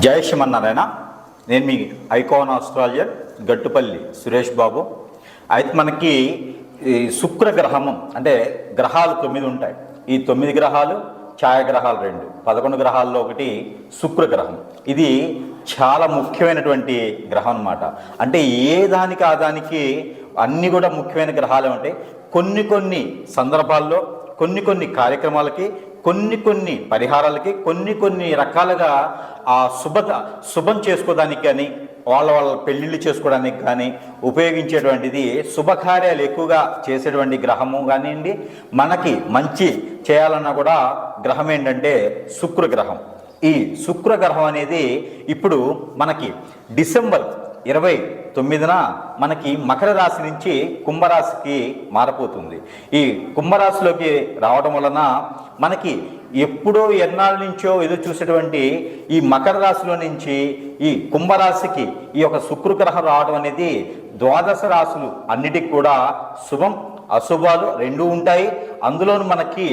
జై శ్రీమన్నారాయణ. నేను మీ icon astrologer Gattupalli Suresh Babu. అయితే మనకి ఈ శుక్రగ్రహము అంటే గ్రహాలు 9 ఉంటాయి. ఈ 9 గ్రహాలు ఛాయాగ్రహాలు 2, 11 గ్రహాల్లో ఒకటి శుక్రగ్రహం. ఇది చాలా ముఖ్యమైనటువంటి గ్రహం అన్నమాట. అంటే ఏ దానికి ఆ దానికి అన్నీ కూడా ముఖ్యమైన గ్రహాలే ఉంటాయి. కొన్ని సందర్భాల్లో కొన్ని కార్యక్రమాలకి కొన్ని పరిహారాలకి కొన్ని రకాలుగా ఆ శుభం చేసుకోవడానికి కానీ వాళ్ళ పెళ్ళిళ్ళు చేసుకోవడానికి కానీ ఉపయోగించేటువంటిది శుభకార్యాలు ఎక్కువగా చేసేటువంటి గ్రహము కానివ్వండి. మనకి మంచి చేయాలన్నా కూడా గ్రహం ఏంటంటే శుక్రగ్రహం. ఈ శుక్రగ్రహం అనేది ఇప్పుడు మనకి డిసెంబర్ 29న మనకి మకర రాశి నుంచి కుంభరాశికి మారిపోతుంది. ఈ కుంభరాశిలోకి రావడం వలన మనకి ఎప్పుడో ఎన్నాళ్ళ నుంచో ఎదురు చూసేటువంటి ఈ మకర రాశిలో నుంచి ఈ కుంభరాశికి ఈ యొక్క శుక్రగ్రహం రావడం అనేది ద్వాదశ రాశులు అన్నిటికి కూడా శుభం అశుభాలు రెండూ ఉంటాయి. అందులోనూ మనకి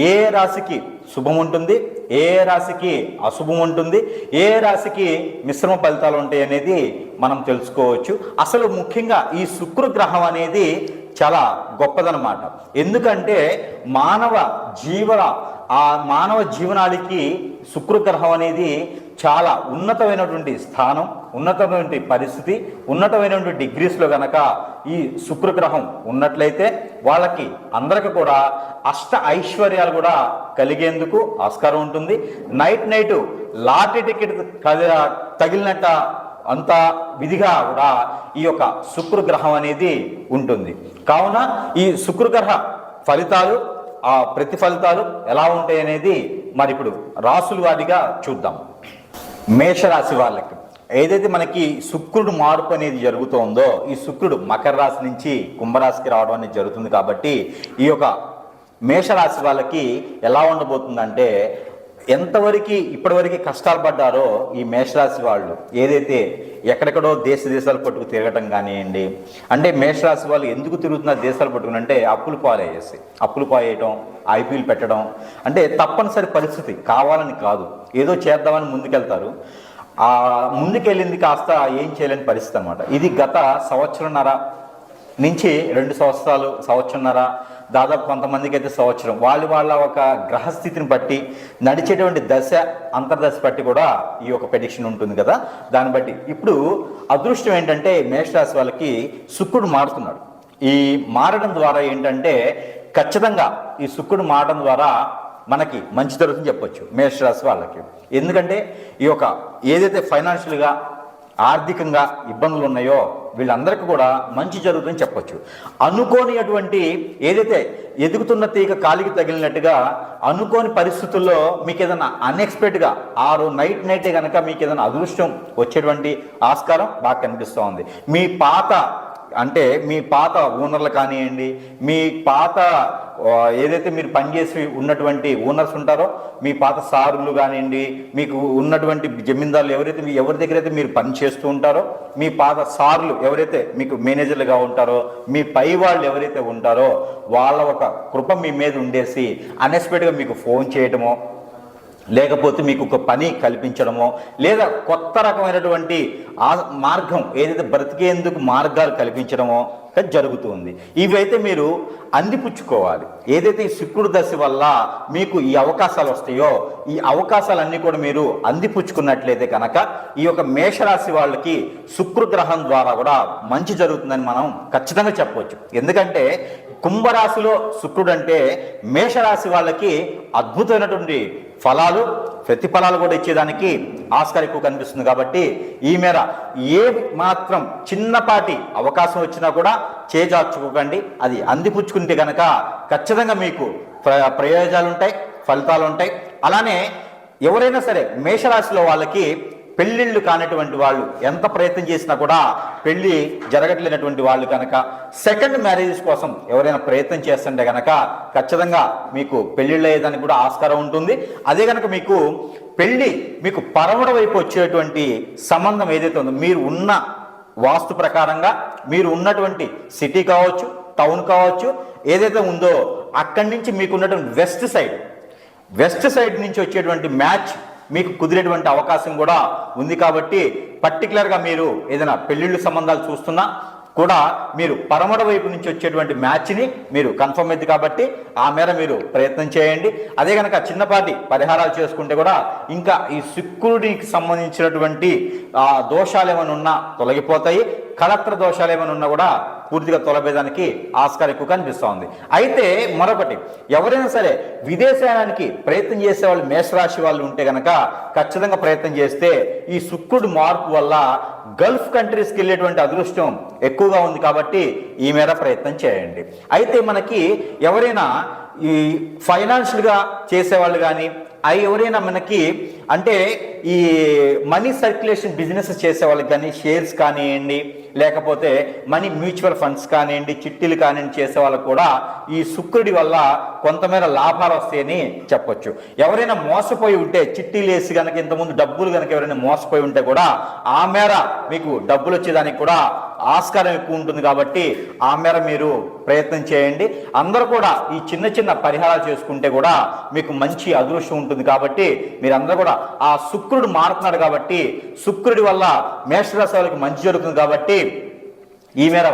ఏ రాశికి శుభం ఉంటుంది, ఏ రాశికి అశుభం ఉంటుంది, ఏ రాశికి మిశ్రమ ఫలితాలు ఉంటాయి అనేది మనం తెలుసుకోవచ్చు. అసలు ముఖ్యంగా ఈ శుక్రగ్రహం అనేది చాలా గొప్పదనమాట. ఎందుకంటే మానవ జీవనానికి శుక్రగ్రహం అనేది చాలా ఉన్నతమైనటువంటి స్థానం, ఉన్నతమైనటువంటి పరిస్థితి, ఉన్నతమైనటువంటి డిగ్రీస్లో గనక ఈ శుక్రగ్రహం ఉన్నట్లయితే వాళ్ళకి అందరికీ కూడా అష్ట ఐశ్వర్యాలు కూడా కలిగేందుకు ఆస్కారం ఉంటుంది. నైట్ లాటరీ టికెట్ తగిలినట్ట అంత విధిగా కూడా ఈ యొక్క శుక్రగ్రహం అనేది ఉంటుంది. కావున ఈ శుక్రగ్రహ ఫలితాలు ఆ ప్రతిఫలితాలు ఎలా ఉంటాయి అనేది మరి ఇప్పుడు రాసుల వారిగా చూద్దాం. మేషరాశి వాళ్ళకి ఏదైతే మనకి శుక్రుడు మార్పు అనేది జరుగుతుందో, ఈ శుక్రుడు మకర రాశి నుంచి కుంభరాశికి రావడం అనేది జరుగుతుంది. కాబట్టి ఈ యొక్క మేషరాశి వాళ్ళకి ఎలా ఉండబోతుందంటే, ఎంతవరకు ఇప్పటివరకు కష్టాలు పడ్డారో ఈ మేషరాశి వాళ్ళు ఏదైతే ఎక్కడెక్కడో దేశాలు పట్టుకు తిరగటం కానివ్వండి. అంటే మేషరాశి వాళ్ళు ఎందుకు తిరుగుతున్నారు దేశాలు పట్టుకుని అంటే అప్పులు పారేయటం, ఐపీఎల్ పెట్టడం అంటే తప్పనిసరి పరిస్థితి, కావాలని కాదు, ఏదో చేద్దామని ముందుకెళ్తారు. ఆ ముందుకెళ్ళింది కాస్త ఏం చేయలేని పరిస్థితి అన్నమాట. ఇది గత సంవత్సరంన్నర నుంచి 2 సంవత్సరాలు, సంవత్సరంన్నర, దాదాపు కొంతమందికి అయితే సంవత్సరం, వాళ్ళ ఒక గ్రహస్థితిని బట్టి నడిచేటువంటి అంతర్దశ బట్టి కూడా ఈ యొక్క ప్రెడిక్షన్ ఉంటుంది కదా. దాన్ని బట్టి ఇప్పుడు అదృష్టం ఏంటంటే మేషరాశి వాళ్ళకి శుక్రుడు మారుతున్నాడు. ఈ మారడం ద్వారా ఏంటంటే ఖచ్చితంగా ఈ శుక్రుడు మారడం ద్వారా మనకి మంచి జరుగుతుందని చెప్పొచ్చు మేషరాశి వాళ్ళకి. ఎందుకంటే ఈ యొక్క ఏదైతే ఫైనాన్షియల్గా ఆర్థికంగా ఇబ్బందులు ఉన్నాయో వీళ్ళందరికీ కూడా మంచి జరుగుతుందని చెప్పొచ్చు. అనుకోనిటువంటి ఏదైతే ఎదుగుతున్న తీగ కాలికి తగిలినట్టుగా అనుకోని పరిస్థితుల్లో మీకు ఏదైనా అన్ఎక్స్పెక్టెడ్గా నైటే కనుక మీకు ఏదైనా అదృష్టం వచ్చేటువంటి ఆస్కారం బాగా కనిపిస్తూ ఉంది. మీ పాత ఓనర్లు కానివ్వండి, మీ పాత ఏదైతే మీరు పనిచేసి ఉన్నటువంటి ఓనర్స్ ఉంటారో, మీ పాత సారులు కానివ్వండి, మీకు ఉన్నటువంటి జమీందారులు ఎవరి దగ్గర అయితే మీరు పని చేస్తూ ఉంటారో, మీ పాత సార్లు ఎవరైతే మీకు మేనేజర్లుగా ఉంటారో, మీ పై వాళ్ళు ఎవరైతే ఉంటారో వాళ్ళ ఒక కృప మీ మీద ఉండేసి అన్ఎక్స్పెక్టెడ్గా మీకు ఫోన్ చేయటమో, లేకపోతే మీకు ఒక పని కల్పించడమో, లేదా కొత్త రకమైనటువంటి మార్గం ఏదైతే బ్రతికేందుకు మార్గాలు కల్పించడమో జరుగుతుంది. ఇవైతే మీరు అందిపుచ్చుకోవాలి. ఏదైతే ఈ శుక్రుడు దశ వల్ల మీకు ఈ అవకాశాలు వస్తాయో ఈ అవకాశాలన్నీ కూడా మీరు అందిపుచ్చుకున్నట్లయితే కనుక ఈ యొక్క మేషరాశి వాళ్ళకి శుక్రగ్రహం ద్వారా కూడా మంచి జరుగుతుందని మనం ఖచ్చితంగా చెప్పవచ్చు. ఎందుకంటే కుంభరాశిలో శుక్రుడు అంటే మేషరాశి వాళ్ళకి అద్భుతమైనటువంటి ఫలాలు, ప్రతిఫలాలు కూడా ఇచ్చేదానికి ఆస్కారం ఎక్కువ కనిపిస్తుంది. కాబట్టి ఈ మేర ఏ మాత్రం చిన్నపాటి అవకాశం వచ్చినా కూడా చేజార్చుకోకండి. అది అందిపుచ్చుకుంటే కనుక ఖచ్చితంగా మీకు ప్రయోజనాలు ఉంటాయి, ఫలితాలు ఉంటాయి. అలానే ఎవరైనా సరే మేషరాశిలో వాళ్ళకి పెళ్ళిళ్ళు కానటువంటి వాళ్ళు ఎంత ప్రయత్నం చేసినా కూడా పెళ్ళి జరగట్లేనటువంటి వాళ్ళు కనుక సెకండ్ మ్యారేజెస్ కోసం ఎవరైనా ప్రయత్నం చేస్తుంటే కనుక ఖచ్చితంగా మీకు పెళ్ళిళ్ళు అయ్యేదానికి కూడా ఆస్కారం ఉంటుంది. అదే కనుక మీకు పరమడ వైపు వచ్చేటువంటి సంబంధం ఏదైతే ఉందో, మీరు ఉన్న వాస్తు ప్రకారంగా మీరు ఉన్నటువంటి సిటీ కావచ్చు, టౌన్ కావచ్చు, ఏదైతే ఉందో అక్కడి నుంచి మీకు ఉన్నటువంటి వెస్ట్ సైడ్ నుంచి వచ్చేటువంటి మ్యాచ్ మీకు కుదిరేటువంటి అవకాశం కూడా ఉంది. కాబట్టి పర్టికులర్గా మీరు ఏదైనా పెళ్లిళ్ళు సంబంధాలు చూస్తున్నా కూడా మీరు పరమడ వైపు నుంచి వచ్చేటువంటి మ్యాచ్ని మీరు కన్ఫర్మ్ అయింది కాబట్టి ఆ మేర మీరు ప్రయత్నం చేయండి. అదే కనుక చిన్నపాటి పరిహారాలు చేసుకుంటే కూడా ఇంకా ఈ శుక్రుడికి సంబంధించినటువంటి దోషాలు ఏమైనా ఉన్నా తొలగిపోతాయి. కళత్ర దోషాలు ఏమైనా ఉన్నా కూడా పూర్తిగా తొలగేదానికి ఆస్కారం ఎక్కువ కనిపిస్తోంది. అయితే మరొకటి, ఎవరైనా సరే విదేశానికి ప్రయత్నం చేసే వాళ్ళు మేషరాశి వాళ్ళు ఉంటే కనుక ఖచ్చితంగా ప్రయత్నం చేస్తే ఈ శుక్రుడు మార్పు వల్ల గల్ఫ్ కంట్రీస్కి వెళ్ళేటువంటి అదృష్టం ఎక్కువగా ఉంది. కాబట్టి ఈ మేర ప్రయత్నం చేయండి. అయితే మనకి ఎవరైనా ఈ ఫైనాన్షియల్గా చేసేవాళ్ళు కానీ ఎవరైనా మనకి అంటే ఈ మనీ సర్క్యులేషన్ బిజినెస్ చేసే వాళ్ళకి కానీ షేర్స్ కానివ్వండి, లేకపోతే మనీ మ్యూచువల్ ఫండ్స్ కానివ్వండి, చిట్టీలు కానివ్వండి చేసే వాళ్ళకు కూడా ఈ శుక్రుడి వల్ల కొంతమేర లాభాలు వస్తాయని చెప్పొచ్చు. ఎవరైనా మోసపోయి ఉంటే చిట్టీలు వేసి కనుక ఇంతకుముందు డబ్బులు కనుక ఎవరైనా మోసపోయి ఉంటే కూడా ఆ మేర మీకు డబ్బులు వచ్చేదానికి కూడా ఆస్కారం ఎక్కువ ఉంటుంది. కాబట్టి ఆ మేర మీరు ప్రయత్నం చేయండి. అందరూ కూడా ఈ చిన్న చిన్న పరిహారాలు చేసుకుంటే కూడా మీకు మంచి అదృష్టం ఉంటుంది. కాబట్టి మీరందరూ కూడా ఆ శుక్రుడు మారుతున్నాడు కాబట్టి శుక్రుడి వల్ల మేషరాశి వాళ్ళకి మంచి జరుగుతుంది. కాబట్టి ఈ మేర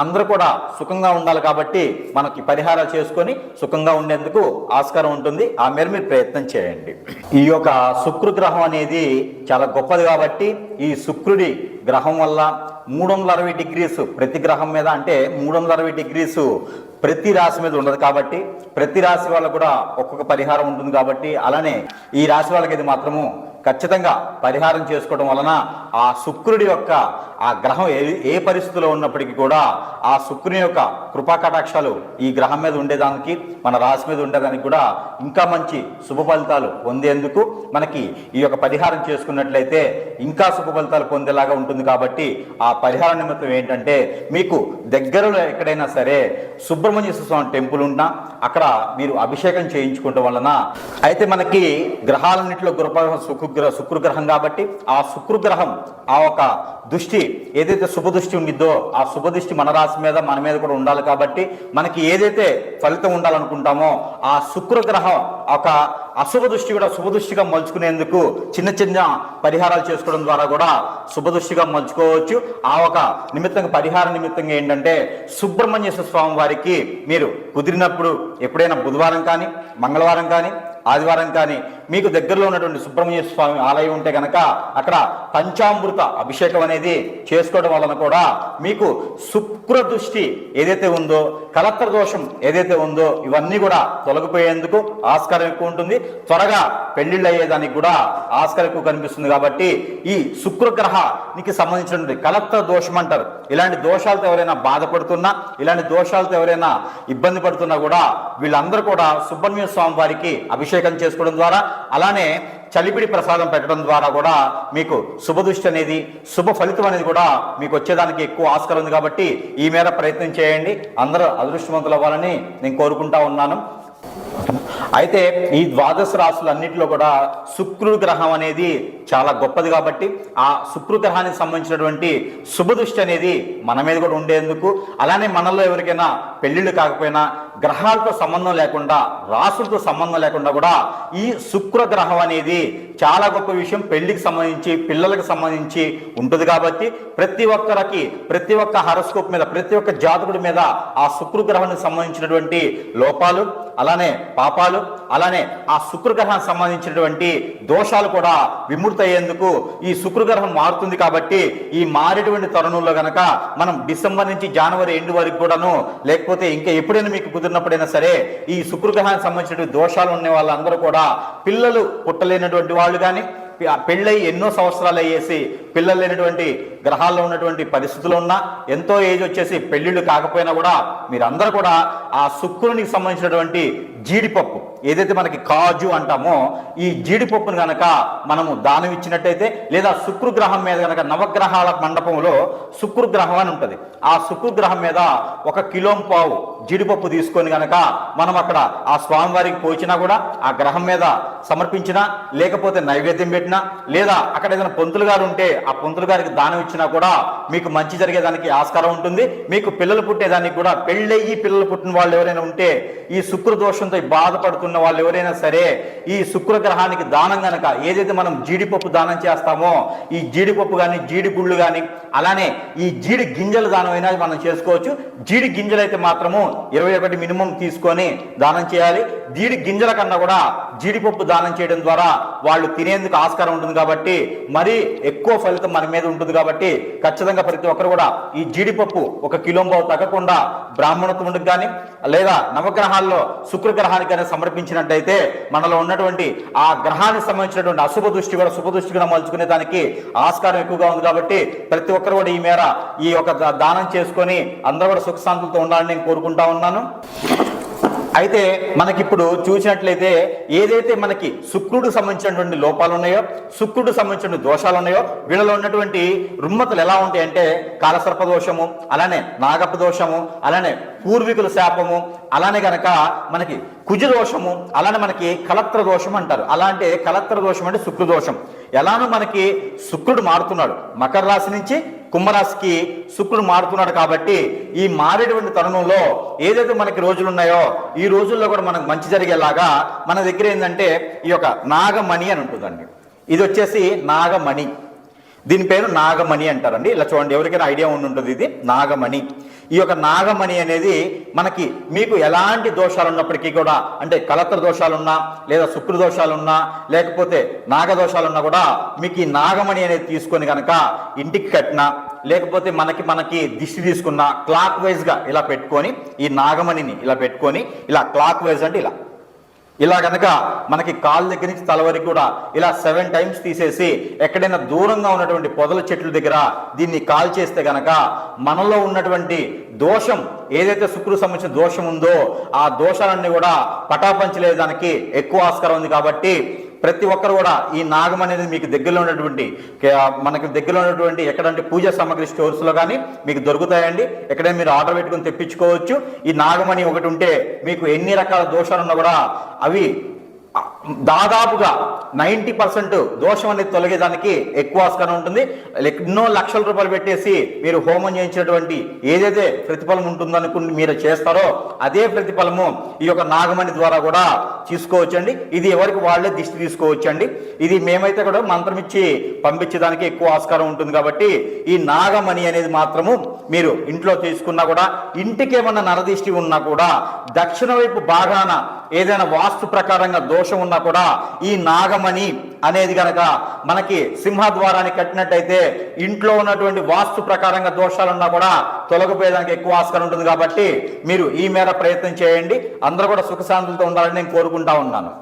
అందరూ కూడా సుఖంగా ఉండాలి. కాబట్టి మనకి పరిహారాలు చేసుకొని సుఖంగా ఉండేందుకు ఆస్కారం ఉంటుంది. ఆ మేర మీరు ప్రయత్నం చేయండి. ఈ యొక్క శుక్రగ్రహం అనేది చాలా గొప్పది. కాబట్టి ఈ శుక్రుడి గ్రహం వల్ల 360 డిగ్రీస్ ప్రతి గ్రహం మీద, అంటే 360 డిగ్రీస్ ప్రతి రాశి మీద ఉండదు. కాబట్టి ప్రతి రాశి వాళ్ళకు కూడా ఒక్కొక్క పరిహారం ఉంటుంది. కాబట్టి అలానే ఈ రాశి వాళ్ళకి ఇది మాత్రము ఖచ్చితంగా పరిహారం చేసుకోవడం వలన ఆ శుక్రుడి యొక్క ఆ గ్రహం ఏ పరిస్థితిలో ఉన్నప్పటికీ కూడా ఆ శుక్రుని యొక్క కృపా కటాక్షాలు ఈ గ్రహం మీద ఉండేదానికి, మన రాశి మీద ఉండేదానికి కూడా ఇంకా మంచి శుభ ఫలితాలు పొందేందుకు మనకి ఈ యొక్క పరిహారం చేసుకున్నట్లయితే ఇంకా శుభ ఫలితాలు పొందేలాగా ఉంటుంది. కాబట్టి ఆ పరిహార నిమిత్తం ఏంటంటే, మీకు దగ్గరలో ఎక్కడైనా సరే సుబ్రహ్మణ్య స్వామి టెంపుల్ ఉన్నా అక్కడ మీరు అభిషేకం చేయించుకోవడం వలన, అయితే మనకి గ్రహాలన్నింటిలో శుక్రగ్రహం కాబట్టి ఆ శుక్రగ్రహం ఆ ఒక దృష్టి ఏదైతే శుభ దృష్టి ఉండిద్దో ఆ శుభ దృష్టి మన రాశి మీద మన మీద కూడా ఉండాలి. కాబట్టి మనకి ఏదైతే ఫలితం ఉండాలనుకుంటామో ఆ శుక్రగ్రహం ఒక అశుభ దృష్టి కూడా శుభ దృష్టిగా మలుచుకునేందుకు చిన్న చిన్న పరిహారాలు చేసుకోవడం ద్వారా కూడా శుభ దృష్టిగా మలుచుకోవచ్చు. ఆ ఒక నిమిత్తంగా పరిహార నిమిత్తంగా ఏంటంటే, సుబ్రహ్మణ్యేశ్వర స్వామి వారికి మీరు కుదిరినప్పుడు ఎప్పుడైనా బుధవారం కానీ, మంగళవారం కానీ, ఆదివారం కానీ మీకు దగ్గరలో ఉన్నటువంటి సుబ్రహ్మణ్య స్వామి ఆలయం ఉంటే కనుక అక్కడ పంచామృత అభిషేకం అనేది చేసుకోవడం వలన కూడా మీకు శుక్ర దృష్టి ఏదైతే ఉందో, కలత్ర దోషం ఏదైతే ఉందో ఇవన్నీ కూడా తొలగిపోయేందుకు ఆస్కారం ఎక్కువ ఉంటుంది. త్వరగా పెళ్లిళ్ళు అయ్యేదానికి కూడా ఆస్కారం ఎక్కువ కనిపిస్తుంది. కాబట్టి ఈ శుక్రగ్రహానికి సంబంధించినటువంటి కలత్ర దోషం అంటారు. ఇలాంటి దోషాలతో ఎవరైనా బాధపడుతున్నా, ఇలాంటి దోషాలతో ఎవరైనా ఇబ్బంది పడుతున్నా కూడా వీళ్ళందరూ కూడా సుబ్రహ్మణ్య స్వామి వారికి అభిషేకం చేసుకోవడం ద్వారా, అలానే చలిపిడి ప్రసాదం పెట్టడం ద్వారా కూడా మీకు శుభదృష్టి అనేది, శుభ ఫలితం అనేది కూడా మీకు వచ్చేదానికి ఎక్కువ ఆస్కారం ఉంది. కాబట్టి ఈ మేర ప్రయత్నం చేయండి. అందరూ అదృష్టవంతులు అవ్వాలని నేను కోరుకుంటా ఉన్నాను. అయితే ఈ ద్వాదశ రాశులన్నింటిలో కూడా శుక్రుడు గ్రహం అనేది చాలా గొప్పది. కాబట్టి ఆ శుక్రు గ్రహానికి సంబంధించినటువంటి శుభదృష్టి అనేది మన మీద కూడా ఉండేందుకు, అలానే మనలో ఎవరికైనా పెళ్లిళ్ళు కాకపోయినా గ్రహాలతో సంబంధం లేకుండా, రాసులతో సంబంధం లేకుండా కూడా ఈ శుక్ర గ్రహం అనేది చాలా గొప్ప విషయం. పెళ్లికి సంబంధించి, పిల్లలకు సంబంధించి ఉంటుంది. కాబట్టి ప్రతి ఒక్కరికి, ప్రతి ఒక్క హారోస్కోప్ మీద, ప్రతి ఒక్క జాతకుడి మీద ఆ శుక్ర గ్రహానికి సంబంధించినటువంటి లోపాలు, అలానే పాపాలు, అలానే ఆ శుక్రగ్రహానికి సంబంధించినటువంటి దోషాలు కూడా విముక్తి అయ్యేందుకు ఈ శుక్రగ్రహం మారుతుంది. కాబట్టి ఈ మారేటువంటి తరుణంలో గనక మనం డిసెంబర్ నుంచి జనవరి ఎండ్ వరకు కూడాను, లేకపోతే ఇంకా ఎప్పుడైనా మీకు కుదిరినప్పుడైనా సరే ఈ శుక్రగ్రహానికి సంబంధించినటువంటి దోషాలు ఉన్న వాళ్ళందరూ కూడా, పిల్లలు పుట్టలేనటువంటి వాళ్ళు కానీ, పెళ్ళై ఎన్నో సంవత్సరాలు అయ్యేసి పిల్లలు లేనటువంటి గ్రహాల్లో ఉన్నటువంటి పరిస్థితులు ఉన్నా, ఎంతో ఏజ్ వచ్చేసి పెళ్లిళ్ళు కాకపోయినా కూడా మీరందరూ కూడా ఆ శుక్రునికి సంబంధించినటువంటి జీడిపప్పు ఏదైతే మనకి కాజు అంటామో ఈ జీడిపప్పును కనుక మనము దానం ఇచ్చినట్టయితే, లేదా శుక్రగ్రహం మీద కనుక నవగ్రహాల మండపంలో శుక్రగ్రహం అని ఉంటుంది, ఆ శుక్రగ్రహం మీద 1 కిలో పావు జీడిపప్పు తీసుకొని కనుక మనం అక్కడ ఆ స్వామివారికి పోచినా కూడా, ఆ గ్రహం మీద సమర్పించినా, లేకపోతే నైవేద్యం పెట్టినా, లేదా అక్కడ ఏదైనా పంతులు గారు ఉంటే ఆ పంతులు గారికి దానం ఇచ్చినా కూడా మీకు మంచి జరిగేదానికి ఆస్కారం ఉంటుంది. మీకు పిల్లలు పుట్టేదానికి కూడా, పెళ్ళయ్యి పిల్లలు పుట్టిన వాళ్ళు ఎవరైనా ఉంటే ఈ శుక్ర దోషం దోషంతో బాధపడుతున్న వాళ్ళు ఎవరైనా సరే ఈ శుక్రగ్రహానికి దానం గనక ఏదైతే మనం జీడిపప్పు దానం చేస్తామో, ఈ జీడిపప్పు కానీ జీడి గుళ్ళు కానీ అలానే ఈ జీడి గింజల దానం అయినా మనం చేసుకోవచ్చు. జీడి గింజలు అయితే మాత్రము 21 మినిమం తీసుకొని దానం చేయాలి. జీడి గింజల కన్నా కూడా జీడిపప్పు దానం చేయడం ద్వారా వాళ్ళు తినేందుకు ఆస్కారం ఉంటుంది కాబట్టి మరీ ఎక్కువ ఫలితం మన మీద ఉంటుంది కాబట్టి ఖచ్చితంగా ప్రతి ఒక్కరు కూడా ఈ జీడిపప్పు 1 కిలోంబావు తగ్గకుండా బ్రాహ్మణత్వముడికి కానీ లేదా నవగ్రహాల్లో శుక్రగ్రహానికి కానీ సమర్పించినట్టయితే మనలో ఉన్నటువంటి ఆ గ్రహానికి సంబంధించినటువంటి అశుభ దృష్టి కూడా శుభ దృష్టిగా మలుచుకునే దానికి ఆస్కారం ఎక్కువగా ఉంది కాబట్టి ప్రతి ఒక్కరు కూడా ఈ మేర ఈ యొక్క దానం చేసుకొని అందరూ కూడా సుఖశాంతులతో ఉండాలని నేను కోరుకుంటా ఉన్నాను. అయితే మనకిప్పుడు చూసినట్లయితే ఏదైతే మనకి శుక్రుడికి సంబంధించినటువంటి లోపాలు ఉన్నాయో, శుక్రుడికి సంబంధించిన దోషాలు ఉన్నాయో, వీళ్ళలో ఉన్నటువంటి రుమ్మతులు ఎలా ఉంటాయి అంటే కాలసర్ప దోషము, అలానే నాగప్ప దోషము, అలానే పూర్వీకుల శాపము, అలానే గనక మనకి కుజ దోషము, అలానే మనకి కలత్ర దోషం అంటారు. అలా అంటే కలత్ర దోషం అంటే శుక్ర దోషం. ఎలానో మనకి శుక్రుడు మారుతున్నాడు, మకర రాశి నుంచి కుంభరాశికి శుక్రుడు మారుతున్నాడు కాబట్టి ఈ మారేటువంటి తరుణంలో ఏదైతే మనకి రోజులు ఉన్నాయో ఈ రోజుల్లో కూడా మనకు మంచి జరిగేలాగా మన దగ్గర ఏంటంటే ఈ యొక్క నాగమణి అని ఉంటుందండి. ఇది వచ్చేసి నాగమణి, దీని పేరు నాగమణి అంటారండి. ఇలా చూడండి, ఎవరికైనా ఐడియా ఉంటుంది, ఇది నాగమణి. ఈ యొక్క నాగమణి అనేది మనకి మీకు ఎలాంటి దోషాలు ఉన్నప్పటికీ కూడా, అంటే కలత్ర దోషాలున్నా లేదా శుక్ర దోషాలున్నా లేకపోతే నాగదోషాలున్నా కూడా మీకు ఈ నాగమణి అనేది తీసుకొని కనుక ఇంటికి కట్టినా లేకపోతే మనకి దిష్టి తీసుకున్న క్లాక్ వైజ్గా ఇలా పెట్టుకొని ఈ నాగమణిని ఇలా పెట్టుకొని ఇలా క్లాక్ వైజ్ అంటే ఇలా కనుక మనకి కాళ్ళ దగ్గర నుంచి తల వరకు కూడా ఇలా 7 టైమ్స్ తీసేసి ఎక్కడైనా దూరంగా ఉన్నటువంటి పొదల చెట్ల దగ్గర దీన్ని కాల్ చేస్తే గనక మనలో ఉన్నటువంటి దోషం ఏదైతే శుక్రుడు సంబంధించిన దోషం ఉందో ఆ దోషాలన్నీ కూడా పటాపంచలేదానికి ఎక్కువ ఆస్కారం ఉంది. కాబట్టి ప్రతి ఒక్కరు కూడా ఈ నాగం అనేది మీకు దగ్గరలో ఉన్నటువంటి మనకి దగ్గరలో ఉన్నటువంటి ఎక్కడంటే పూజా సామాగ్రి స్టోర్స్లో కానీ మీకు దొరుకుతాయండి. ఎక్కడైనా మీరు ఆర్డర్ పెట్టుకుని తెప్పించుకోవచ్చు. ఈ నాగమణి ఒకటి ఉంటే మీకు ఎన్ని రకాల దోషాలు ఉన్నా కూడా అవి దాదాపుగా 90% దోషం అనేది తొలగేదానికి ఎక్కువ ఆస్కారం ఉంటుంది. ఎన్నో లక్షల రూపాయలు పెట్టేసి మీరు హోమం చేయించినటువంటి ఏదైతే ప్రతిఫలం ఉంటుందనుకుని మీరు చేస్తారో అదే ప్రతిఫలము ఈ యొక్క నాగమణి ద్వారా కూడా తీసుకోవచ్చండి. ఇది ఎవరికి వాళ్ళే దిష్టి తీసుకోవచ్చండి. ఇది మేమైతే కూడా మంత్రం ఇచ్చి పంపించడానికి ఎక్కువ ఆస్కారం ఉంటుంది. కాబట్టి ఈ నాగమణి అనేది మాత్రము మీరు ఇంట్లో తీసుకున్నా కూడా, ఇంటికి ఏమన్నా నరదిష్టి ఉన్నా కూడా, దక్షిణ వైపు భాగాన ఏదైనా వాస్తు ప్రకారంగా దోషం ఉన్నా కూడా ఈ నాగమణి అనేది గనక మనకి సింహద్వారాన్ని కట్టినట్టయితే ఇంట్లో ఉన్నటువంటి వాస్తు ప్రకారంగా దోషాలున్నా కూడా తొలగిపోయేదానికి ఎక్కువ ఆస్కారం ఉంటుంది. కాబట్టి మీరు ఈ మేర ప్రయత్నం చేయండి. అందరూ కూడా సుఖశాంతులతో ఉండాలని నేను కోరుకుంటా ఉన్నాను.